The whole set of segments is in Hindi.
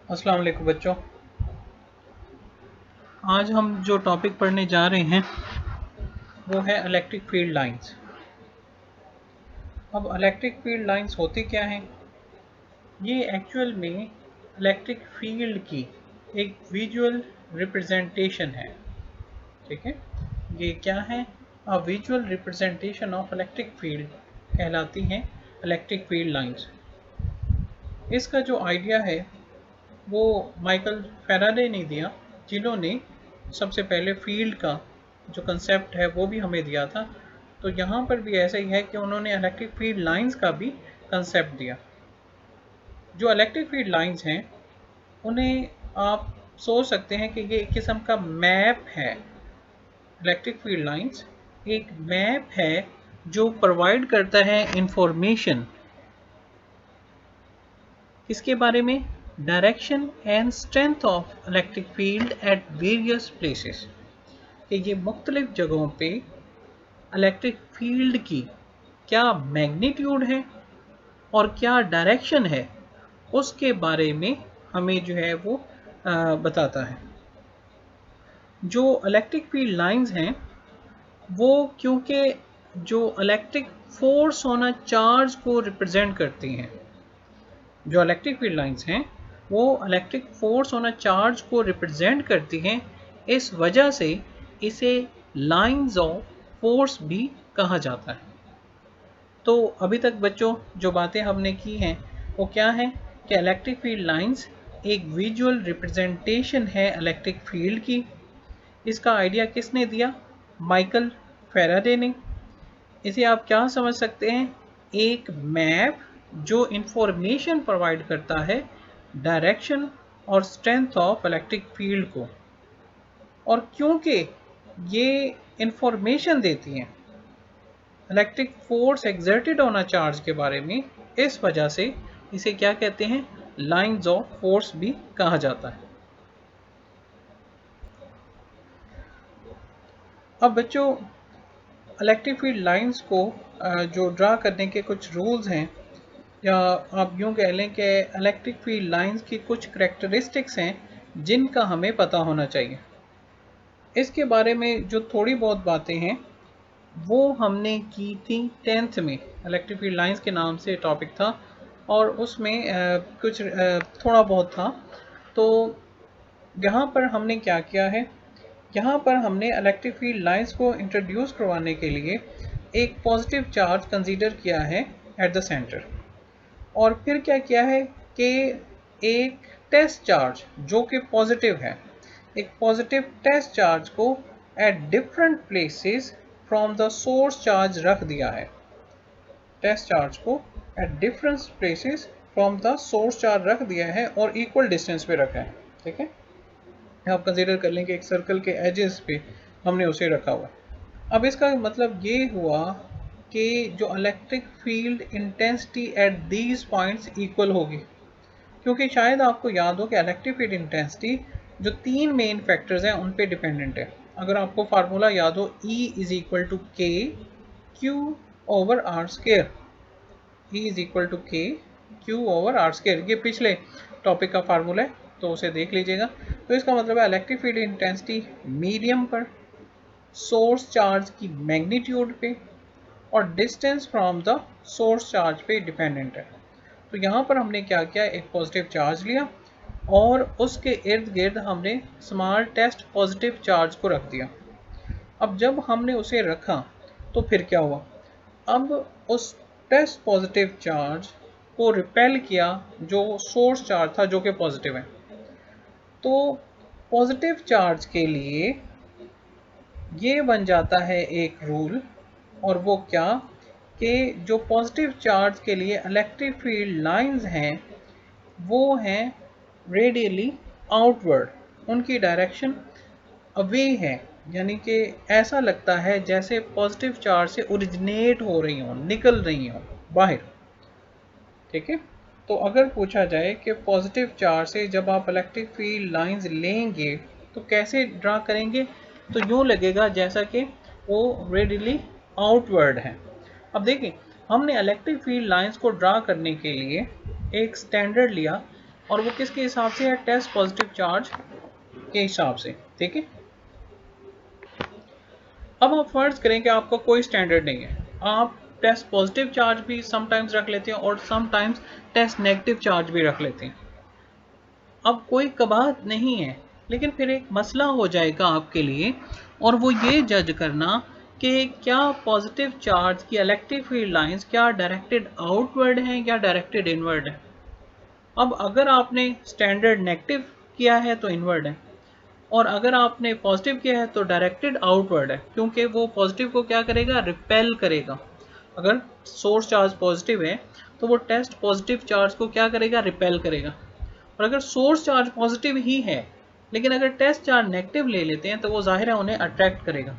अस्सलाम वालेकुम बच्चों। आज हम जो टॉपिक पढ़ने जा रहे हैं वो है इलेक्ट्रिक फील्ड लाइंस। अब इलेक्ट्रिक फील्ड लाइंस होती क्या हैं? ये एक्चुअल में इलेक्ट्रिक फील्ड की एक विजुअल रिप्रेजेंटेशन है। ठीक है, ये क्या है? A visual representation of electric field कहलाती हैं इलेक्ट्रिक फील्ड लाइंस। इसका जो आइडिया है वो माइकल फैराडे ने दिया, जिन्होंने सबसे पहले फील्ड का जो कंसेप्ट है वो भी हमें दिया था। तो यहाँ पर भी ऐसा ही है कि उन्होंने इलेक्ट्रिक फील्ड लाइंस का भी कंसेप्ट दिया। जो इलेक्ट्रिक फील्ड लाइंस हैं उन्हें आप सोच सकते हैं कि ये एक किस्म का मैप है। इलेक्ट्रिक फील्ड लाइंस एक मैप है जो प्रोवाइड करता है इंफॉर्मेशन इसके बारे में, direction and strength of electric field at various places, कि ये मुख्तलिफ जगहों पे इलेक्ट्रिक फील्ड की क्या मैग्नीट्यूड है और क्या डायरेक्शन है, उसके बारे में हमें जो है वो बताता है। जो इलेक्ट्रिक फील्ड लाइंस हैं वो क्योंकि जो electric force on a charge को रिप्रेजेंट करती हैं, जो इलेक्ट्रिक फील्ड लाइंस हैं वो electric force on a charge को रिप्रेजेंट करती हैं, इस वजह से इसे लाइंस ऑफ फोर्स भी कहा जाता है। तो अभी तक बच्चों जो बातें हमने की हैं वो क्या है कि इलेक्ट्रिक फील्ड लाइंस एक विजुअल रिप्रेजेंटेशन है इलेक्ट्रिक फील्ड की। इसका आइडिया किसने दिया? माइकल फैराडे ने। इसे आप क्या समझ सकते हैं? एक मैप जो इंफॉर्मेशन प्रोवाइड करता है डायरेक्शन और स्ट्रेंथ ऑफ इलेक्ट्रिक फील्ड को। और क्योंकि ये इंफॉर्मेशन देती हैं electric force exerted on a charge के बारे में, इस वजह से इसे क्या कहते हैं? लाइंस ऑफ फोर्स भी कहा जाता है। अब बच्चों इलेक्ट्रिक फील्ड लाइंस को जो ड्रा करने के कुछ रूल्स हैं, या आप यूँ कह लें कि इलेक्ट्रिक फील्ड लाइंस की कुछ करैक्टरिस्टिक्स हैं जिनका हमें पता होना चाहिए। इसके बारे में जो थोड़ी बहुत बातें हैं वो हमने की थी 10th में। इलेक्ट्रिक फील्ड लाइंस के नाम से टॉपिक था और उसमें कुछ थोड़ा बहुत था। तो यहाँ पर हमने क्या किया है, यहाँ पर हमने इलेक्ट्रिक फील्ड लाइंस को इंट्रोड्यूस करवाने के लिए एक पॉजिटिव चार्ज कंसीडर किया है एट द सेंटर। और फिर क्या किया है कि एक टेस्ट चार्ज जो कि पॉजिटिव है, एक पॉजिटिव टेस्ट चार्ज को at different places from the source charge रख दिया है। टेस्ट चार्ज को at different places from the source charge रख दिया है और इक्वल डिस्टेंस पे रखा है। ठीक है, आप कंसीडर कर लें कि एक सर्कल के एजेस पे हमने उसे रखा हुआ। अब इसका मतलब ये हुआ कि जो electric field intensity at these points equal होगी, क्योंकि शायद आपको याद हो कि इलेक्ट्रिक फील्ड इंटेंसिटी जो तीन मेन फैक्टर्स हैं उन पे डिपेंडेंट है। अगर आपको फार्मूला याद हो, E is equal to k q over r square. E is equal to k q over r square, ये पिछले टॉपिक का फार्मूला है तो उसे देख लीजिएगा। तो इसका मतलब है इलेक्ट्रिक फील्ड इंटेंसिटी मीडियम पर, सोर्स चार्ज की मैग्नीट्यूड पे और distance from the source charge पे डिपेंडेंट है। तो यहाँ पर हमने क्या किया, एक पॉजिटिव चार्ज लिया और उसके इर्द गिर्द हमने स्मॉल टेस्ट पॉजिटिव चार्ज को रख दिया। अब जब हमने उसे रखा तो फिर क्या हुआ, अब उस टेस्ट पॉजिटिव चार्ज को रिपेल किया जो सोर्स चार्ज था जो कि पॉजिटिव है। तो पॉजिटिव चार्ज के लिए ये बन जाता है एक रूल, और वो क्या कि जो पॉजिटिव चार्ज के लिए इलेक्ट्रिक फील्ड लाइंस हैं वो हैं रेडियली आउटवर्ड, उनकी डायरेक्शन अवे है, यानी कि ऐसा लगता है जैसे पॉजिटिव चार्ज से ओरिजिनेट हो रही हों, निकल रही हों बाहर। ठीक है, तो अगर पूछा जाए कि पॉजिटिव चार्ज से जब आप इलेक्ट्रिक फील्ड लाइंस लेंगे तो कैसे ड्रा करेंगे, तो यूँ लगेगा जैसा कि वो रेडियली आउटवर्ड है। अब देखिए, हमने इलेक्ट्रिक फील्ड लाइंस को ड्रा करने के लिए एक स्टैंडर्ड लिया और वो किसके हिसाब से है, टेस्ट पॉजिटिव चार्ज के हिसाब से। ठीक है, अब आप फर्ज करें कि आपका कोई स्टैंडर्ड नहीं है, आप टेस्ट पॉजिटिव चार्ज भी समटाइम्स रख लेते हैं और समटाइम्स टेस्ट नेगेटिव चार्ज भी रख लेते हैं। अब कोई कबात नहीं है, लेकिन फिर एक मसला हो जाएगा आपके लिए, और वो ये जज करना कि क्या पॉजिटिव चार्ज की इलेक्ट्रिक फील्ड लाइंस क्या डायरेक्टेड आउटवर्ड हैं या डायरेक्टेड इनवर्ड है। अब अगर आपने स्टैंडर्ड नेगेटिव किया है तो इनवर्ड है, और अगर आपने पॉजिटिव किया है तो डायरेक्टेड आउटवर्ड है, क्योंकि वो पॉजिटिव को क्या करेगा, रिपेल करेगा। अगर सोर्स चार्ज पॉजिटिव है तो वो टेस्ट पॉजिटिव चार्ज को क्या करेगा, रिपेल करेगा। और अगर सोर्स चार्ज पॉजिटिव ही है लेकिन अगर टेस्ट चार्ज नेगेटिव ले लेते हैं तो वो जाहिर है उन्हें अट्रैक्ट करेगा।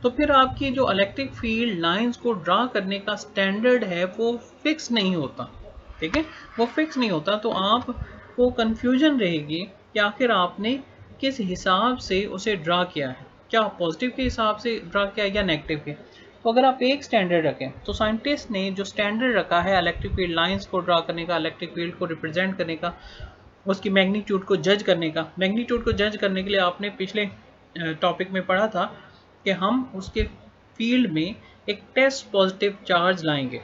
तो फिर आपकी जो इलेक्ट्रिक फील्ड लाइंस को ड्रा करने का स्टैंडर्ड है वो फिक्स नहीं होता। ठीक है, वो फिक्स नहीं होता, तो आपको कंफ्यूजन रहेगी कि आखिर आपने किस हिसाब से उसे ड्रा किया है, क्या पॉजिटिव के हिसाब से ड्रा किया या नेगेटिव के। तो अगर आप एक स्टैंडर्ड रखें, तो साइंटिस्ट ने जो स्टैंडर्ड रखा है इलेक्ट्रिक फील्ड लाइंस को ड्रा करने का, इलेक्ट्रिक फील्ड को रिप्रेजेंट करने का, उसकी मैग्नीट्यूड को जज करने का। मैग्नीट्यूड को जज करने के लिए आपने पिछले टॉपिक में पढ़ा था कि हम उसके फील्ड में एक टेस्ट पॉजिटिव चार्ज लाएंगे।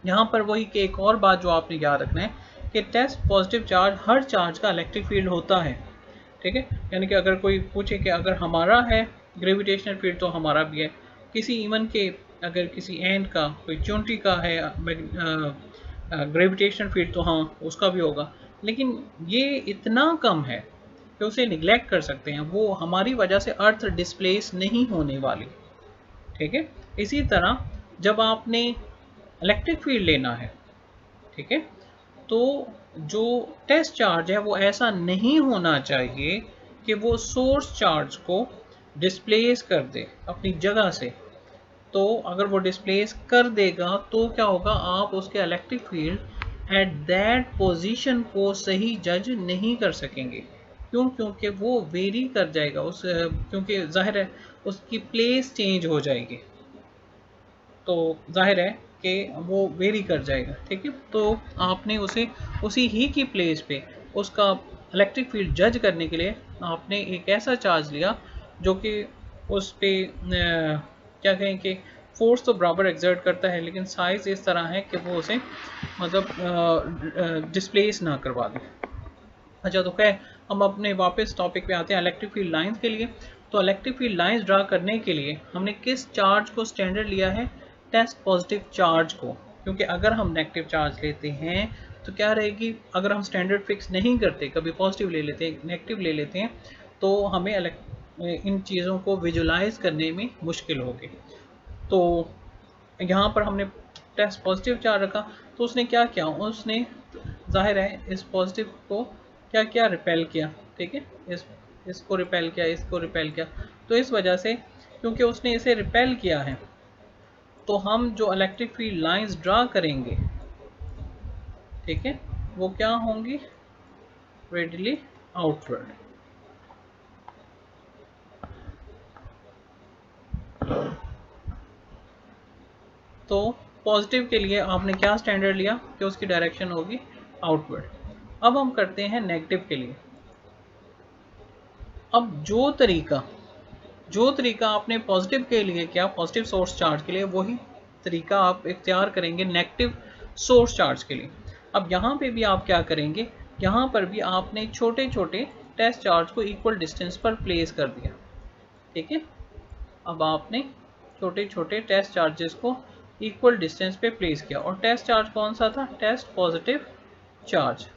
यहाँ पर वही कि एक और बात जो आपने याद रखना है कि टेस्ट पॉजिटिव चार्ज, हर चार्ज का इलेक्ट्रिक फील्ड होता है। ठीक है, यानी कि अगर कोई पूछे कि अगर हमारा है ग्रेविटेशनल फील्ड तो हमारा भी है, किसी इवन के अगर किसी एंड का, कोई च्यूंटी का है ग्रेविटेशनल फील्ड तो हाँ उसका भी होगा, लेकिन ये इतना कम है कि उसे निगलेक्ट कर सकते हैं, वो हमारी वजह से अर्थ डिस्प्लेस नहीं होने वाली। ठीक है, इसी तरह जब आपने इलेक्ट्रिक फील्ड लेना है, ठीक है, तो जो टेस्ट चार्ज है वो ऐसा नहीं होना चाहिए कि वो सोर्स चार्ज को डिस्प्लेस कर दे अपनी जगह से। तो अगर वो डिस्प्लेस कर देगा तो क्या होगा, आप उसके electric field at that position को सही जज नहीं कर सकेंगे। क्यों, क्योंकि वो वेरी कर जाएगा उस, क्योंकि जाहिर है उसकी प्लेस चेंज हो जाएगी, तो जाहिर है कि वो वेरी कर जाएगा। ठीक है, तो आपने उसे उसी ही की प्लेस पे उसका इलेक्ट्रिक फील्ड जज करने के लिए आपने एक ऐसा चार्ज लिया जो कि उस पे क्या कहें कि फोर्स तो बराबर एग्जर्ट करता है लेकिन साइज इस तरह है कि वो उसे मतलब डिस्प्लेस ना करवा दे। अच्छा, तो खैर हम अपने वापस टॉपिक पे आते हैं इलेक्ट्रिक फील्ड लाइंस के लिए। तो इलेक्ट्रिक फील्ड लाइंस ड्रा करने के लिए हमने किस चार्ज को स्टैंडर्ड लिया है, टेस्ट पॉजिटिव चार्ज को। क्योंकि अगर हम नेगेटिव चार्ज लेते हैं तो क्या रहेगी, अगर हम स्टैंडर्ड फिक्स नहीं करते, कभी पॉजिटिव ले लेते हैं नेगेटिव ले लेते हैं, तो हमें इन चीज़ों को विजुलाइज करने में मुश्किल होगी। तो यहाँ पर हमने टेस्ट पॉजिटिव चार्ज रखा, तो उसने क्या किया, उसने जाहिर है इस पॉजिटिव को क्या किया, रिपेल किया। ठीक है, इसको रिपेल किया, इसको रिपेल किया। तो इस वजह से क्योंकि उसने इसे रिपेल किया है तो हम जो इलेक्ट्रिक फील्ड लाइंस ड्रा करेंगे, ठीक है, वो क्या होंगी, रेडियली आउटवर्ड। तो पॉजिटिव के लिए आपने क्या स्टैंडर्ड लिया कि उसकी डायरेक्शन होगी आउटवर्ड। अब हम करते हैं नेगेटिव के लिए। अब जो तरीका आपने पॉजिटिव के लिए किया, पॉजिटिव सोर्स चार्ज के लिए, वही तरीका आप इख्तियार करेंगे नेगेटिव सोर्स चार्ज के लिए। अब यहाँ पे भी आप क्या करेंगे, यहाँ पर भी आपने छोटे छोटे टेस्ट चार्ज को इक्वल डिस्टेंस पर प्लेस कर दिया। ठीक है, अब आपने छोटे छोटे टेस्ट चार्जेस को इक्वल डिस्टेंस पे प्लेस किया, और टेस्ट चार्ज कौन सा था, टेस्ट पॉजिटिव चार्ज।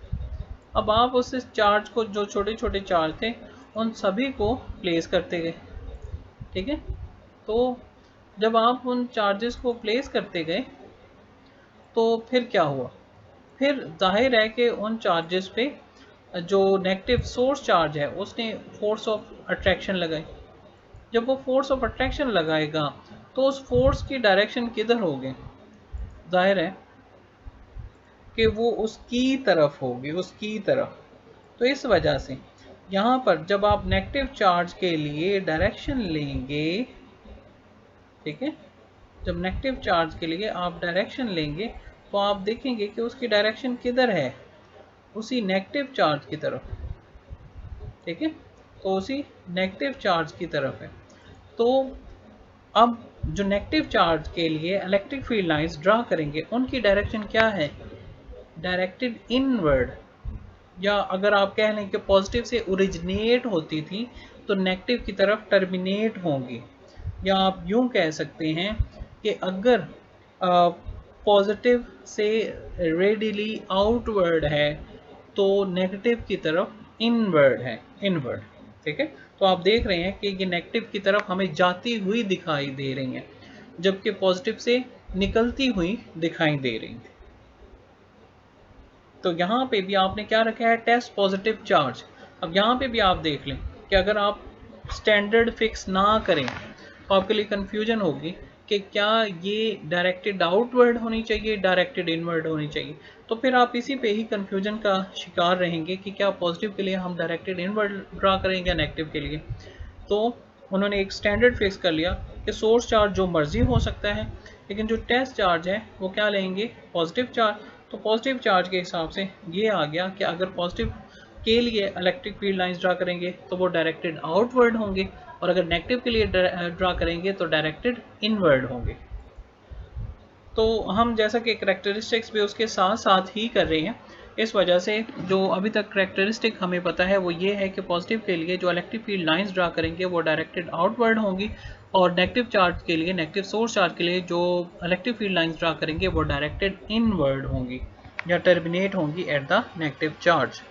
अब आप उस चार्ज को, जो छोटे छोटे चार्ज थे उन सभी को प्लेस करते गए। ठीक है, तो जब आप उन चार्जेस को प्लेस करते गए तो फिर क्या हुआ, फिर जाहिर है कि उन चार्जेस पे जो नेगेटिव सोर्स चार्ज है उसने फोर्स ऑफ अट्रैक्शन लगाई। जब वो फोर्स ऑफ अट्रैक्शन लगाएगा तो उस फोर्स की डायरेक्शन किधर होगी, जाहिर है कि वो उसकी तरफ होगी, उसकी तरफ। तो इस वजह से यहाँ पर जब आप नेगेटिव चार्ज के लिए डायरेक्शन लेंगे, ठीक है, जब नेगेटिव चार्ज के लिए आप डायरेक्शन लेंगे तो आप देखेंगे कि उसकी डायरेक्शन किधर है, उसी नेगेटिव चार्ज की तरफ, ठीक है, तो उसी नेगेटिव चार्ज की तरफ है। तो अब जो नेगेटिव चार्ज के लिए इलेक्ट्रिक फील्ड लाइंस ड्रा करेंगे उनकी डायरेक्शन क्या है, डायरेक्टेड इनवर्ड, या अगर आप कह लें कि पॉजिटिव से ओरिजिनेट होती थी तो नेगेटिव की तरफ टर्मिनेट होंगी, या आप यूं कह सकते हैं कि अगर पॉजिटिव से रेडियली आउटवर्ड है तो नेगेटिव की तरफ इनवर्ड है, इनवर्ड, ठीक है। तो आप देख रहे हैं कि ये नेगेटिव की तरफ हमें जाती हुई दिखाई दे रही हैं जबकि पॉजिटिव से निकलती हुई दिखाई दे रही हैं। तो यहाँ पे भी आपने क्या रखा है, टेस्ट पॉजिटिव चार्ज। अब यहाँ पे भी आप देख लें कि अगर आप स्टैंडर्ड फिक्स ना करें तो आपके लिए कंफ्यूजन होगी कि क्या ये डायरेक्टेड आउटवर्ड होनी चाहिए, डायरेक्टेड इनवर्ड होनी चाहिए। तो फिर आप इसी पे ही कंफ्यूजन का शिकार रहेंगे कि क्या पॉजिटिव के लिए हम डायरेक्टेड इनवर्ड ड्रा करेंगे या नेगेटिव के लिए। तो उन्होंने एक स्टैंडर्ड फिक्स कर लिया कि सोर्स चार्ज जो मर्जी हो सकता है, लेकिन जो टेस्ट चार्ज है वो क्या लेंगे, पॉजिटिव चार्ज। तो पॉजिटिव चार्ज के हिसाब से ये आ गया कि अगर पॉजिटिव के लिए इलेक्ट्रिक फील्ड लाइंस ड्रा करेंगे तो वो डायरेक्टेड आउटवर्ड होंगे, और अगर नेगेटिव के लिए ड्रा करेंगे तो डायरेक्टेड इनवर्ड होंगे। तो हम जैसा कि करैक्टरिस्टिक्स भी उसके साथ साथ ही कर रहे हैं, इस वजह से जो अभी तक करैक्टरिस्टिक हमें पता है वो ये है कि पॉजिटिव के लिए जो इलेक्ट्रिक फील्ड लाइंस ड्रा करेंगे वो डायरेक्टेड आउटवर्ड होंगी, और नेगेटिव चार्ज के लिए, नेगेटिव सोर्स चार्ज के लिए जो इलेक्ट्रिक फील्ड लाइंस ड्रा करेंगे वो डायरेक्टेड इनवर्ड होंगी या टर्मिनेट होंगी एट द नेगेटिव चार्ज।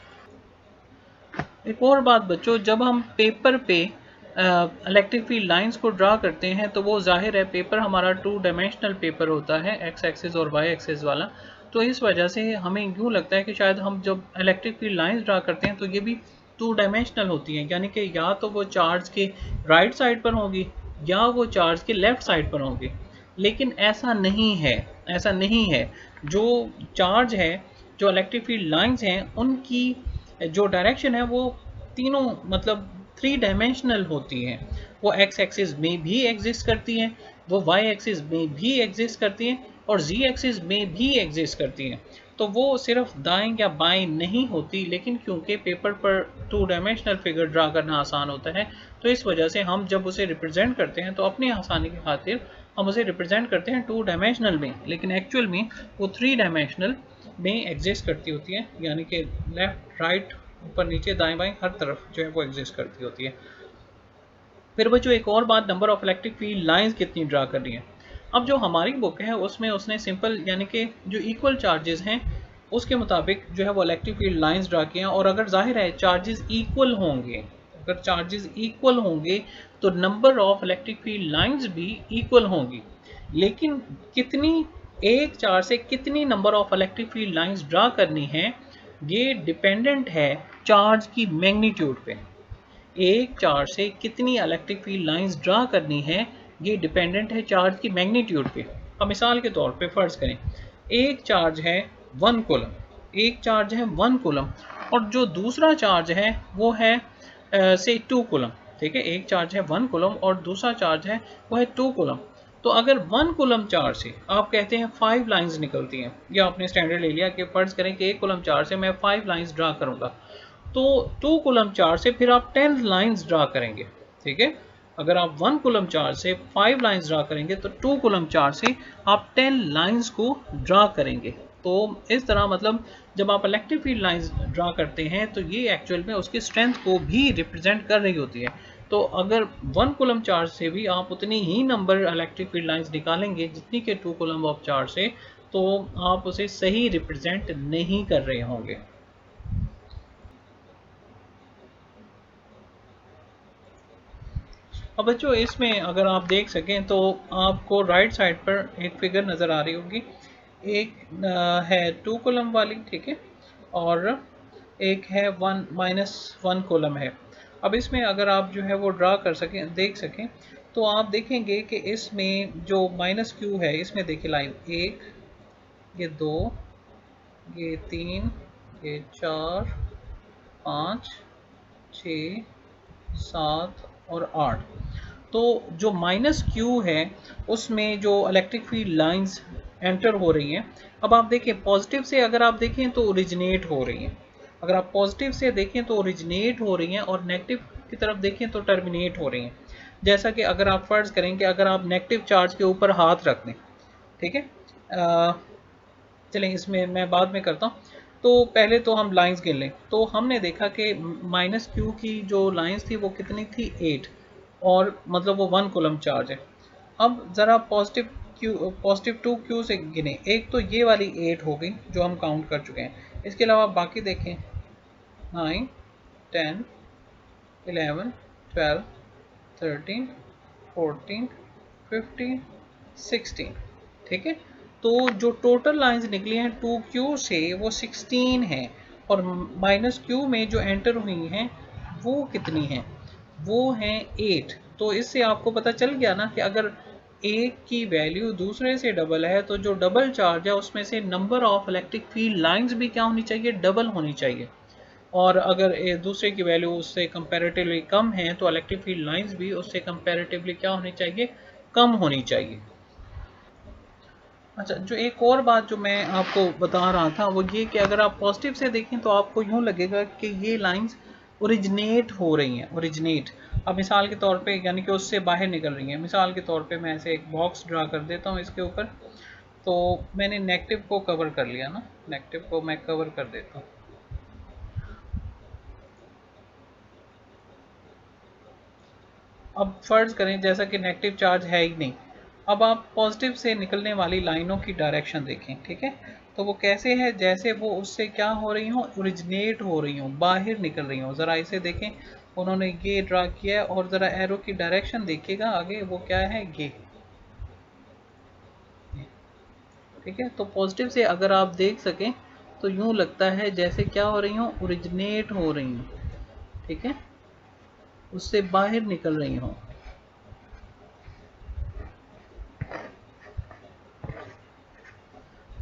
एक और बात बच्चों, जब हम पेपर पे इलेक्ट्रिक फील्ड लाइंस को ड्रा करते हैं तो वो जाहिर है पेपर हमारा 2 डायमेंशनल पेपर होता है, एक्स एक्सिस और वाई एक्सिस वाला। तो इस वजह से हमें यूँ लगता है कि शायद हम जब इलेक्ट्रिक फील्ड लाइंस ड्रा करते हैं तो ये भी 2 डायमेंशनल होती हैं, यानी कि या तो वो चार्ज के राइट साइड पर होंगी या वो चार्ज के लेफ्ट साइड पर होंगी। लेकिन ऐसा नहीं है, ऐसा नहीं है। जो चार्ज है, जो इलेक्ट्रिक फील्ड लाइंस हैं, उनकी जो डायरेक्शन है वो तीनों मतलब 3 डायमेंशनल होती हैं। वो एक्स एक्सिस में भी एग्जिस्ट करती हैं, वो वाई एक्सिस में भी एग्जिस्ट करती हैं, और जी एक्सिस में भी एग्जिस्ट करती हैं। तो वो सिर्फ दाएं या बाएं नहीं होती, लेकिन क्योंकि पेपर पर 2 डायमेंशनल फिगर ड्रा करना आसान होता है तो इस वजह से हम जब उसे रिप्रेजेंट करते हैं तो अपनी आसानी की खातिर हम उसे रिप्रेजेंट करते हैं 2 डायमेंशनल में, लेकिन एक्चुअल में वो 3 डायमेंशनल में एग्जिस्ट करती होती है, यानी कि लेफ्ट राइट ऊपर नीचे दाएं बाएं हर तरफ जो है वो एग्जिस्ट करती होती है। फिर बच्चों एक और बात, number of electric field lines कितनी ड्रा करनी है। अब जो हमारी बुक है उसमें उसने सिंपल यानी कि जो इक्वल चार्जेस हैं उसके मुताबिक जो है वो इलेक्ट्रिक फील्ड लाइंस ड्रा किए हैं, और अगर जाहिर है चार्जेस इक्वल होंगे, अगर चार्जेस इक्वल होंगे तो number of electric field lines भी इक्वल होंगी। लेकिन कितनी, एक चार्ज से कितनी number of electric field lines draw करनी है ये डिपेंडेंट है चार्ज की मैग्नीट्यूड पे। एक चार्ज से कितनी इलेक्ट्रिक फील्ड लाइंस ड्रा करनी है ये डिपेंडेंट है चार्ज की मैग्नीट्यूड पे। अब मिसाल के तौर पे फर्ज करें एक चार्ज है 1 कूलम, एक चार्ज है 1 कूलम, और जो दूसरा चार्ज है वो है से 2 कूलम, ठीक है। एक चार्ज है 1 कूलम और दूसरा चार्ज है वो है 2 कूलम। तो अगर 1 कूलम चार्ज से आप कहते हैं 5 लाइंस निकलती हैं, या आपने स्टैंडर्ड ले लिया कि फर्ज करें कि 1 कूलम चार्ज से मैं 5 लाइंस ड्रा करूंगा, तो 2 कूलम चार्ज से फिर आप 10 लाइंस ड्रा करेंगे, ठीक है। अगर आप 1 कूलम चार्ज से 5 लाइंस ड्रा करेंगे तो 2 कूलम चार्ज से आप 10 लाइंस को ड्रा करेंगे। तो इस तरह मतलब जब आप इलेक्ट्रिक फील्ड लाइंस ड्रा करते हैं तो ये एक्चुअल में उसकी स्ट्रेंथ को भी रिप्रेजेंट कर रही होती है। तो अगर 1 कूलम चार्ज से भी आप उतनी ही नंबर इलेक्ट्रिक फील्ड लाइंस निकालेंगे जितनी के 2 कूलम ऑफ चार्ज से, तो आप उसे सही रिप्रेजेंट नहीं कर रहे होंगे। अब बच्चों इसमें अगर आप देख सकें तो आपको राइट साइड पर एक फिगर नज़र आ रही होगी, एक है 2 कॉलम वाली, ठीक है, और एक है 1 कॉलम है। अब इसमें अगर आप जो है वो ड्रा कर सकें, देख सकें, तो आप देखेंगे कि इसमें जो -q है, इसमें देखिए लाइन 1, ये 2, ये 3, ये 4, 5, 6, 7 और 8। तो जो -q है उसमें जो इलेक्ट्रिक फील्ड लाइंस एंटर हो रही हैं, अब आप देखें पॉजिटिव से अगर आप देखें तो ओरिजिनेट हो रही हैं, अगर आप पॉजिटिव से देखें तो ओरिजिनेट हो रही हैं और नेगेटिव की तरफ देखें तो टर्मिनेट हो रही हैं। जैसा कि अगर आप फ़र्ज़ करें कि अगर आप नेगेटिव चार्ज के ऊपर हाथ रख दें, ठीक है, चलें इसमें मैं बाद में करता हूँ। तो पहले तो हम लाइंस गिन लें। तो हमने देखा कि माइनस क्यू की जो लाइंस थी वो कितनी थी, 8, और मतलब वो 1 कूलम चार्ज है। अब ज़रा पॉजिटिव 2 क्यू से गिने। एक तो ये वाली 8 हो गई जो हम काउंट कर चुके हैं। इसके अलावा बाकी देखें, 9, 10, 11, 12, 13, 14, 15, 16, ठीक है। तो जो टोटल लाइंस निकली हैं 2Q से वो 16 हैं, और माइनस Q में जो एंटर हुई हैं वो कितनी हैं, वो हैं 8। तो इससे आपको पता चल गया ना कि अगर एक की वैल्यू दूसरे से डबल है तो जो डबल चार्ज है उसमें से number of electric field lines भी क्या होनी चाहिए, डबल होनी चाहिए। और अगर दूसरे की वैल्यू उससे कंपैरेटिवली कम है तो इलेक्ट्रिक फील्ड लाइंस भी उससे कंपैरेटिवली क्या होनी चाहिए, कम होनी चाहिए। अच्छा, जो एक और बात जो मैं आपको बता रहा था वो ये कि अगर आप पॉजिटिव से देखें तो आपको यूँ लगेगा कि ये लाइंस ओरिजिनेट हो रही हैं, ओरिजिनेट। अब मिसाल के तौर पे यानी कि उससे बाहर निकल रही हैं। मिसाल के तौर पे मैं ऐसे एक बॉक्स ड्रा कर देता हूँ इसके ऊपर। तो मैंने नेगेटिव को कवर कर लिया ना, नेगेटिव को मैं कवर कर देता हूँ। अब फ़र्ज़ करें जैसा कि नेगेटिव चार्ज है ही नहीं। अब आप पॉजिटिव से निकलने वाली लाइनों की डायरेक्शन देखें, ठीक है। तो वो कैसे है, जैसे वो उससे क्या हो रही हों, ओरिजिनेट हो रही हों, बाहर निकल रही हों। ज़रा इसे देखें, उन्होंने ये ड्रा किया है, और ज़रा एरो की डायरेक्शन देखिएगा आगे वो क्या है, ये, ठीक है। तो पॉजिटिव से अगर आप देख सकें तो यूँ लगता है जैसे क्या हो रही हों, ओरिजिनेट हो रही हों, ठीक है, उससे बाहर निकल रही हों।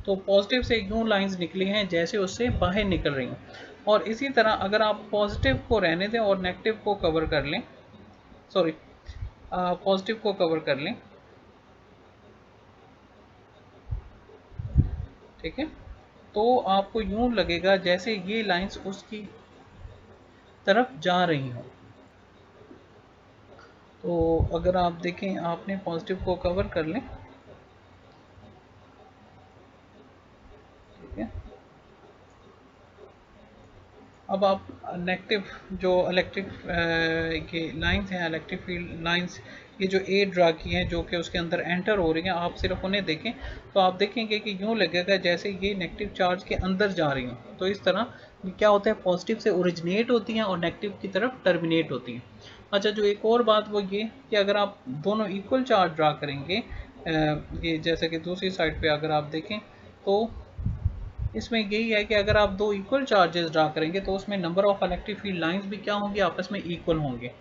तो पॉजिटिव से यूँ लाइंस निकली हैं जैसे उससे बाहर निकल रही हैं। और इसी तरह अगर आप पॉजिटिव को रहने दें और नेगेटिव को कवर कर लें, सॉरी, पॉजिटिव को कवर कर लें, ठीक है, तो आपको यूँ लगेगा जैसे ये लाइंस उसकी तरफ जा रही हों। तो अगर आप देखें, आपने पॉजिटिव को कवर कर लें, ठीक है। अब आप नेगेटिव जो इलेक्ट्रिक ये लाइंस हैं, इलेक्ट्रिक फील्ड लाइंस, ये जो ए ड्रा की हैं जो कि उसके अंदर एंटर हो रही हैं, आप सिर्फ उन्हें देखें तो आप देखेंगे कि यूँ लगेगा जैसे ये नेगेटिव चार्ज के अंदर जा रही हों। तो इस तरह क्या होता है, पॉजिटिव से ओरिजिनेट होती हैं और नेगेटिव की तरफ टर्मिनेट होती हैं। अच्छा, जो एक और बात वो ये कि अगर आप दोनों इक्वल चार्ज ड्रा करेंगे, ये जैसे कि दूसरी साइड पे अगर आप देखें तो इसमें यही है कि अगर आप दो इक्वल चार्जेस ड्रा करेंगे तो उसमें number of electric field lines भी क्या होंगी, आपस में इक्वल होंगे।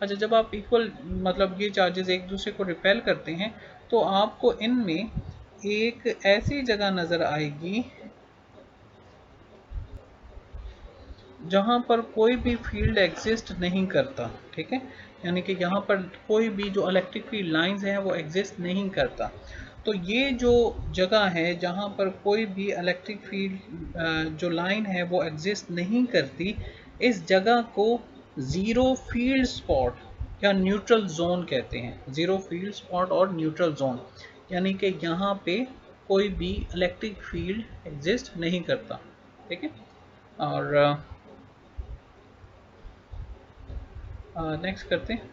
अच्छा, जब आप इक्वल मतलब ये चार्जेस एक दूसरे को रिपेल करते हैं तो आपको इनमें एक ऐसी जगह नज़र आएगी जहाँ पर कोई भी फील्ड एग्जिस्ट नहीं करता, ठीक है। यानी कि यहाँ पर कोई भी जो इलेक्ट्रिक फील्ड लाइंस हैं वो एग्जिस्ट नहीं करता। तो ये जो जगह है जहाँ पर कोई भी इलेक्ट्रिक फील्ड जो लाइन है वो एग्जिस्ट नहीं करती, इस जगह को ज़ीरो फील्ड स्पॉट या न्यूट्रल जोन कहते हैं। ज़ीरो फील्ड स्पॉट और न्यूट्रल जोन, यानी कि यहाँ पे कोई भी इलेक्ट्रिक फील्ड एग्जिस्ट नहीं करता, ठीक है। और नेक्स्ट करते हैं,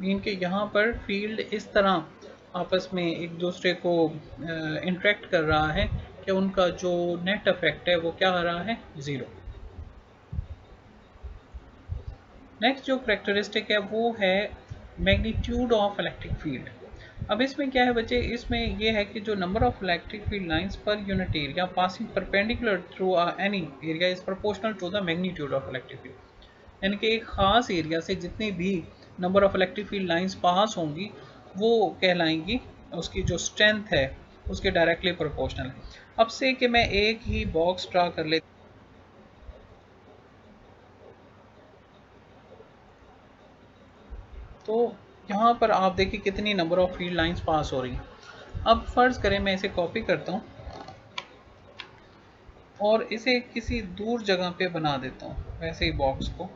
मीन के यहाँ पर फील्ड इस तरह आपस में एक दूसरे को इंटरेक्ट कर रहा है कि उनका जो नेट इफेक्ट है वो क्या आ रहा है, ज़ीरो। नेक्स्ट जो करेक्टरिस्टिक है वो है मैग्नीट्यूड ऑफ इलेक्ट्रिक फील्ड। अब इसमें क्या है बच्चे, इसमें यह है कि जो number of electric field lines per unit area passing perpendicular through any area is proportional to the magnitude of electric field. यानी कि एक ख़ास एरिया से जितनी भी number of electric field lines pass होंगी वो कहलाएंगी, उसकी जो स्ट्रेंथ है उसके डायरेक्टली प्रोपोर्शनल है। अब से कि मैं एक ही बॉक्स ड्रा कर लेता, तो यहाँ पर आप देखिए कितनी नंबर ऑफ फील्ड लाइंस पास हो रही हैं। अब फ़र्ज़ करें मैं इसे कॉपी करता हूँ और इसे किसी दूर जगह पे बना देता हूँ वैसे ही बॉक्स को।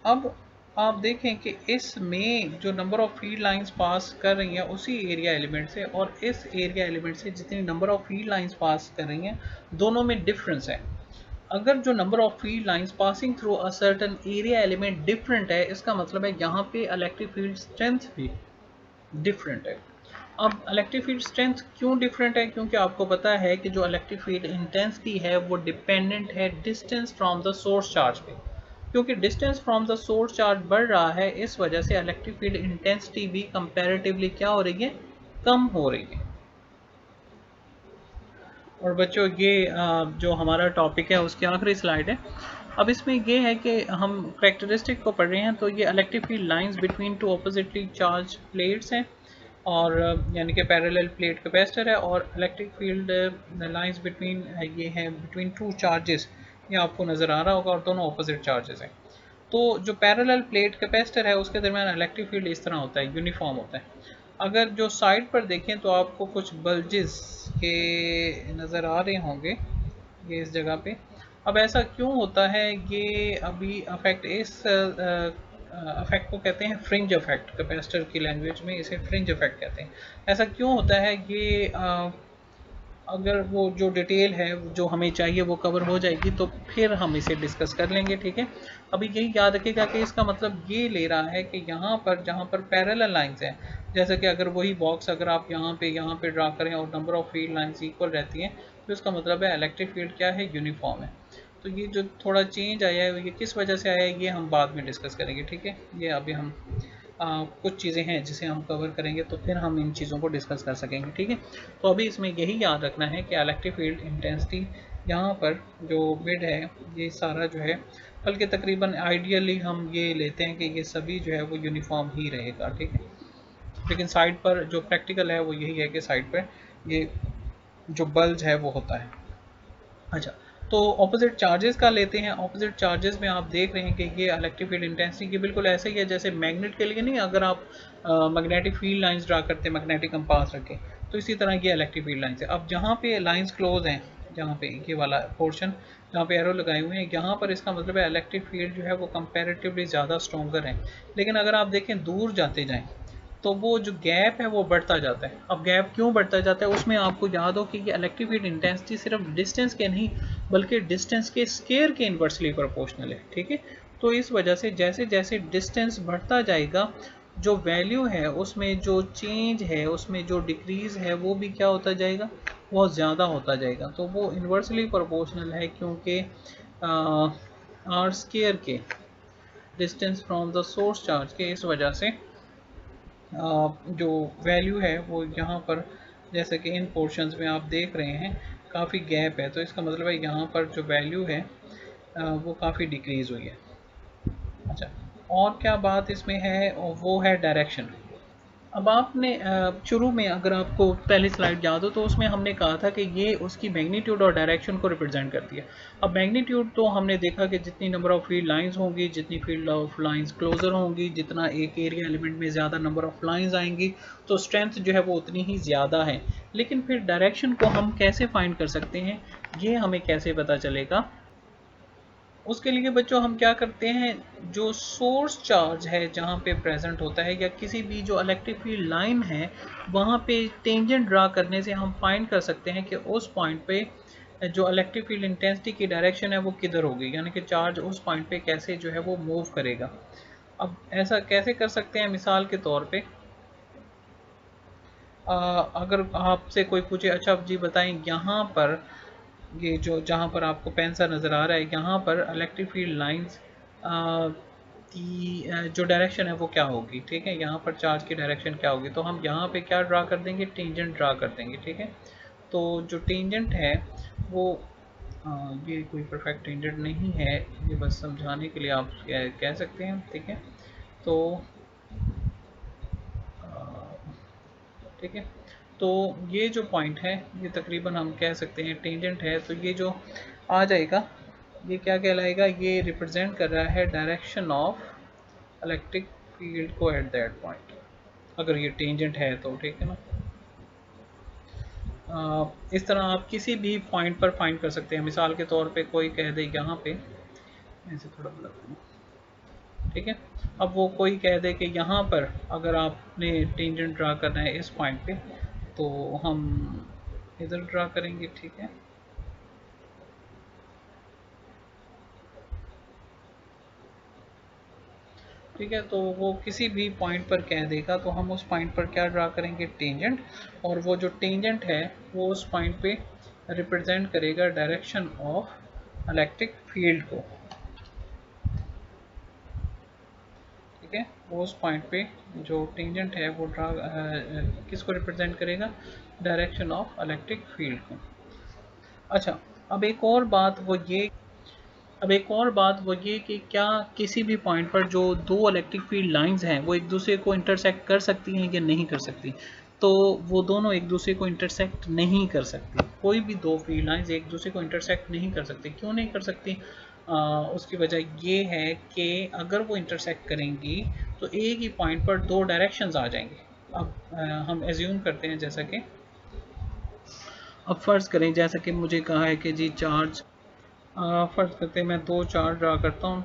अब आप देखें कि इसमें जो number of feed lines pass कर रही हैं उसी एरिया एलिमेंट से और इस एरिया एलिमेंट से जितनी number of feed lines pass कर रही हैं दोनों में डिफरेंस है। अगर जो number of feed lines passing through a certain area element different है, इसका मतलब है यहाँ पे इलेक्ट्रिक फील्ड स्ट्रेंथ भी डिफरेंट है। अब इलेक्ट्रिक फील्ड स्ट्रेंथ क्यों डिफरेंट है? क्योंकि आपको पता है कि जो इलेक्ट्रिक फील्ड इंटेंसिटी है वो डिपेंडेंट है distance from the source charge पे। क्योंकि distance from the source charge बढ़ रहा है, इस वजह से इलेक्ट्रिक फील्ड इंटेंसिटी भी कंपैरेटिवली क्या हो रही है, कम हो रही है। और बच्चों ये जो हमारा टॉपिक है उसकी आखिरी स्लाइड है। अब इसमें ये है कि हम करेक्टरिस्टिक को पढ़ रहे हैं, तो ये electric field lines between two oppositely charge plates हैं और यानी कि पैरेलल प्लेट कैपेसिटर है, और इलेक्ट्रिक फील्ड लाइंस बिटवीन ये हैं बिटवीन टू चार्जेस, ये आपको नज़र आ रहा होगा, और दोनों ऑपोजिट चार्जेस हैं। तो जो पैरेलल प्लेट कैपेसिटर है उसके दरमियान इलेक्ट्रिक फील्ड इस तरह होता है, यूनिफॉर्म होता है। अगर जो साइड पर देखें तो आपको कुछ बल्जेस के नज़र आ रहे होंगे ये इस जगह पे। अब ऐसा क्यों होता है, ये अभी अफेक्ट इस अफेक्ट को कहते हैं फ्रिंज अफेक्ट, कैपेसिटर की लैंग्वेज में इसे फ्रिंज अफेक्ट कहते हैं। ऐसा क्यों होता है ये अगर वो जो डिटेल है जो हमें चाहिए वो कवर हो जाएगी तो फिर हम इसे डिस्कस कर लेंगे, ठीक है। अभी यही याद रखिएगा कि इसका मतलब ये ले रहा है कि यहाँ पर जहाँ पर पैरेलल लाइंस हैं, जैसे कि अगर वही बॉक्स अगर आप यहाँ पे ड्रा करें और number of field lines equal रहती हैं, तो इसका मतलब है इलेक्ट्रिक फील्ड क्या है, यूनिफॉर्म है। तो ये जो थोड़ा चेंज आया है ये किस वजह से आया है ये हम बाद में डिस्कस करेंगे, ठीक है। ये अभी हम कुछ चीज़ें हैं जिसे हम कवर करेंगे तो फिर हम इन चीज़ों को डिस्कस कर सकेंगे, ठीक है। तो अभी इसमें यही याद रखना है कि इलेक्ट्रिक फील्ड इंटेंसिटी यहाँ पर जो मिड है ये सारा जो है, बल्कि तकरीबन आइडियली हम ये लेते हैं कि ये सभी जो है वो यूनिफॉर्म ही रहेगा, ठीक है। लेकिन साइड पर जो प्रैक्टिकल है वो यही है कि साइड पर ये जो बल्ज है वो होता है। अच्छा, तो ऑपोजिट चार्जेस का लेते हैं। ऑपोजिट चार्जेस में आप देख रहे हैं कि ये इलेक्ट्रिक फील्ड इंटेंसिटी की बिल्कुल ऐसे ही है जैसे मैग्नेट के लिए नहीं, अगर आप मैग्नेटिक फील्ड लाइंस ड्रा करते हैं मैग्नेटिक कंपास रखें, तो इसी तरह ये इलेक्ट्रिक फील्ड लाइंस है। अब जहाँ पे लाइंस क्लोज हैं, जहाँ पे ये वाला पोर्शन जहाँ पे एरो लगाए हुए हैं, यहाँ पर इसका मतलब है इलेक्ट्रिक फील्ड जो है वो कंपैरेटिवली ज़्यादा स्ट्रॉन्गर है। लेकिन अगर आप देखें दूर जाते जाएँ तो वो जो गैप है वो बढ़ता जाता है। अब गैप क्यों बढ़ता जाता है, उसमें आपको याद हो कि ये इलेक्ट्रिक फील्ड इंटेंसिटी सिर्फ डिस्टेंस के नहीं बल्कि डिस्टेंस के स्केयर के इन्वर्सली प्रोपोर्शनल है, ठीक है। तो इस वजह से जैसे जैसे डिस्टेंस बढ़ता जाएगा, जो वैल्यू है उसमें जो चेंज है, उसमें जो डिक्रीज है वो भी क्या होता जाएगा, बहुत ज़्यादा होता जाएगा। तो वो इन्वर्सली प्रोपोर्शनल है क्योंकि आर स्केयर के distance from the source charge के इस वजह से जो वैल्यू है वो यहाँ पर जैसे कि इन पोर्शंस में आप देख रहे हैं काफ़ी गैप है, तो इसका मतलब है यहाँ पर जो वैल्यू है वो काफ़ी डिक्रीज़ हुई है। अच्छा, और क्या बात इसमें है वो है डायरेक्शन। अब आपने शुरू में अगर आपको पहली स्लाइड याद हो तो उसमें हमने कहा था कि ये उसकी मैग्नीट्यूड और डायरेक्शन को रिप्रेजेंट करती है। अब मैग्नीट्यूड तो हमने देखा कि जितनी नंबर ऑफ फील्ड लाइंस होंगी, जितनी फील्ड ऑफ लाइंस क्लोजर होंगी, जितना एक एरिया एलिमेंट में ज़्यादा नंबर ऑफ लाइंस आएंगी तो स्ट्रेंथ जो है वो उतनी ही ज़्यादा है। लेकिन फिर डायरेक्शन को हम कैसे फाइंड कर सकते हैं, ये हमें कैसे पता चलेगा? उसके लिए बच्चों हम क्या करते हैं, जो सोर्स चार्ज है जहाँ पे प्रेजेंट होता है या किसी भी जो इलेक्ट्रिक फील्ड लाइन है वहाँ पे टेंजेंट ड्रा करने से हम फाइंड कर सकते हैं कि उस पॉइंट पे जो इलेक्ट्रिक फील्ड इंटेंसिटी की डायरेक्शन है वो किधर होगी, यानी कि चार्ज उस पॉइंट पे कैसे जो है वो मूव करेगा। अब ऐसा कैसे कर सकते हैं, मिसाल के तौर पे अगर आपसे कोई पूछे अच्छा जी बताएं यहाँ पर ये जो जहाँ पर आपको पेन सा नज़र आ रहा है यहाँ पर इलेक्ट्रिक फील्ड लाइंस की जो डायरेक्शन है वो क्या होगी, ठीक है। यहाँ पर चार्ज की डायरेक्शन क्या होगी, तो हम यहाँ पे क्या ड्रा कर देंगे, टेंजेंट ड्रा कर देंगे, ठीक है। तो जो टेंजेंट है वो ये कोई परफेक्ट टेंजेंट नहीं है, ये बस समझाने के लिए आप कह सकते हैं, ठीक है। तो ठीक है, तो ये जो पॉइंट है ये तकरीबन हम कह सकते हैं टेंजेंट है, तो ये जो आ जाएगा ये क्या कहलाएगा, ये रिप्रेजेंट कर रहा है डायरेक्शन ऑफ इलेक्ट्रिक फील्ड को एट दैट पॉइंट, अगर ये टेंजेंट है तो, ठीक है ना। इस तरह आप किसी भी पॉइंट पर फाइंड कर सकते हैं। मिसाल के तौर पे कोई कह दे यहाँ पे, ऐसे थोड़ा बड़ा, ठीक है। अब वो कोई कह दे कि यहाँ पर अगर आपने टेंजेंट ड्रा करना है इस पॉइंट पे, तो हम इधर ड्रा करेंगे, ठीक है। ठीक है, तो वो किसी भी पॉइंट पर कह देगा तो हम उस पॉइंट पर क्या ड्रा करेंगे, टेंजेंट। और वो जो टेंजेंट है वो उस पॉइंट पे रिप्रेजेंट करेगा डायरेक्शन ऑफ इलेक्ट्रिक फील्ड को, ठीक है। वो उस पॉइंट पे जो टेंजेंट है वो ड्रा किसको रिप्रेजेंट करेगा, डायरेक्शन ऑफ इलेक्ट्रिक फील्ड को। अच्छा, अब एक और बात वो ये अब एक और बात वो ये कि क्या किसी भी पॉइंट पर जो दो इलेक्ट्रिक फील्ड लाइंस हैं वो एक दूसरे को इंटरसेक्ट कर सकती हैं या नहीं कर सकती। तो वो दोनों एक दूसरे को इंटरसेक्ट नहीं कर सकती। कोई भी दो फील्ड लाइंस एक दूसरे को इंटरसेक्ट नहीं कर सकती। क्यों नहीं कर सकती? उसकी वजह ये है कि अगर वो इंटरसेक्ट करेंगी तो एक ही पॉइंट पर दो डायरेक्शंस आ जाएंगे। अब हम एज्यूम करते हैं, जैसा कि अब फ़र्ज़ करें, जैसा कि मुझे कहा है कि जी चार्ज, फ़र्ज़ करते हैं मैं दो चार्ज ड्रा करता हूँ।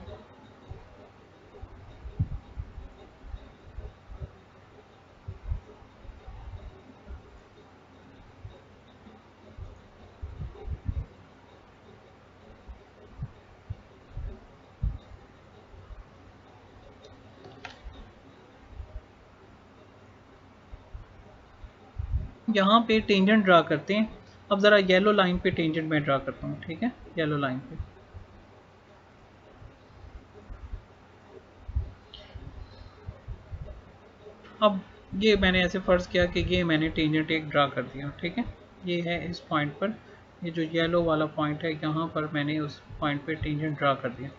यहाँ पे टेंजेंट ड्रा करते हैं। अब ज़रा येलो लाइन पे टेंजेंट मैं ड्रा करता हूँ, ठीक है, येलो लाइन पे। अब ये मैंने ऐसे फ़र्ज़ किया कि ये मैंने टेंजेंट एक ड्रा कर दिया, ठीक है। ये है इस पॉइंट पर, ये जो येलो वाला पॉइंट है यहाँ पर मैंने उस पॉइंट पे टेंजेंट ड्रा कर दिया।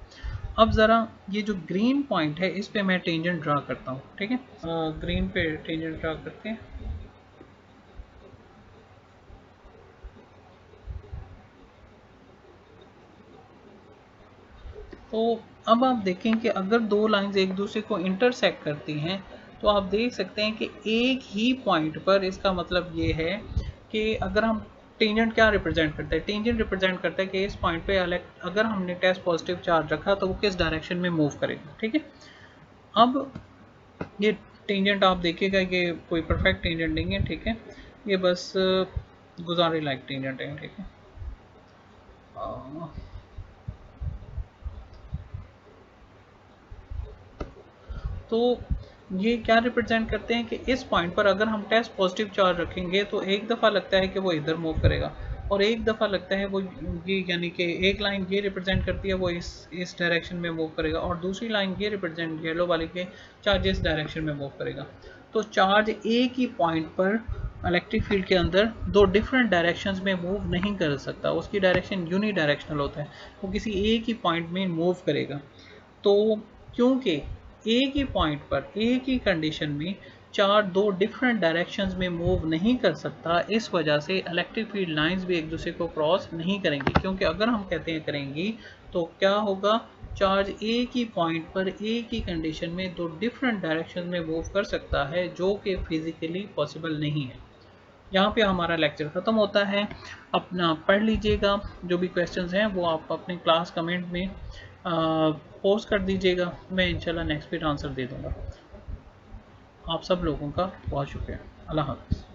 अब ज़रा ये जो ग्रीन पॉइंट है इस पे मैं टेंजेंट ड्रा करता हूँ, ठीक है। ग्रीन पे टेंजेंट ड्रा करते हैं। तो अब आप देखें कि अगर दो लाइंस एक दूसरे को इंटरसेक्ट करती हैं तो आप देख सकते हैं कि एक ही पॉइंट पर, इसका मतलब ये है कि अगर हम टेंजेंट क्या रिप्रेजेंट करते हैं, टेंजेंट रिप्रेजेंट करता है कि इस पॉइंट पे अगर हमने टेस्ट पॉजिटिव चार्ज रखा तो वो किस डायरेक्शन में मूव करेगा, ठीक है। अब ये टेंजेंट आप देखिएगा, ये कोई परफेक्ट टेंजेंट नहीं है, ठीक है। ये बस गुजारे लायक टेंजेंट है, ठीक है। तो ये क्या रिप्रेजेंट करते हैं कि इस पॉइंट पर अगर हम टेस्ट पॉजिटिव चार्ज रखेंगे तो एक दफ़ा लगता है कि वो इधर मूव करेगा, और एक दफ़ा लगता है वो ये, यानी कि एक लाइन ये रिप्रेजेंट करती है वो इस डायरेक्शन में मूव करेगा, और दूसरी लाइन ये रिप्रेजेंट येलो वाली के चार्ज इस डायरेक्शन में मूव करेगा। तो चार्ज एक ही पॉइंट पर इलेक्ट्रिक फील्ड के अंदर दो डिफरेंट डायरेक्शंस में मूव नहीं कर सकता, उसकी डायरेक्शन यूनी डायरेक्शनल होता है, वो किसी एक ही पॉइंट में मूव करेगा। तो क्योंकि एक ही पॉइंट पर एक ही कंडीशन में चार दो डिफरेंट डायरेक्शंस में मूव नहीं कर सकता, इस वजह से इलेक्ट्रिक फील्ड लाइंस भी एक दूसरे को क्रॉस नहीं करेंगी। क्योंकि अगर हम कहते हैं करेंगी तो क्या होगा, चार्ज एक ही पॉइंट पर एक ही कंडीशन में दो डिफरेंट डायरेक्शन में मूव कर सकता है, जो कि फिजिकली पॉसिबल नहीं है। यहाँ पे हमारा लेक्चर ख़त्म होता है। अपना पढ़ लीजिएगा, जो भी क्वेश्चंस हैं वो आप अपने क्लास कमेंट में पोस्ट कर दीजिएगा, मैं इंशाल्लाह नेक्स्ट वीक आंसर दे दूँगा। आप सब लोगों का बहुत शुक्रिया। अल्लाह हाफ़िज़।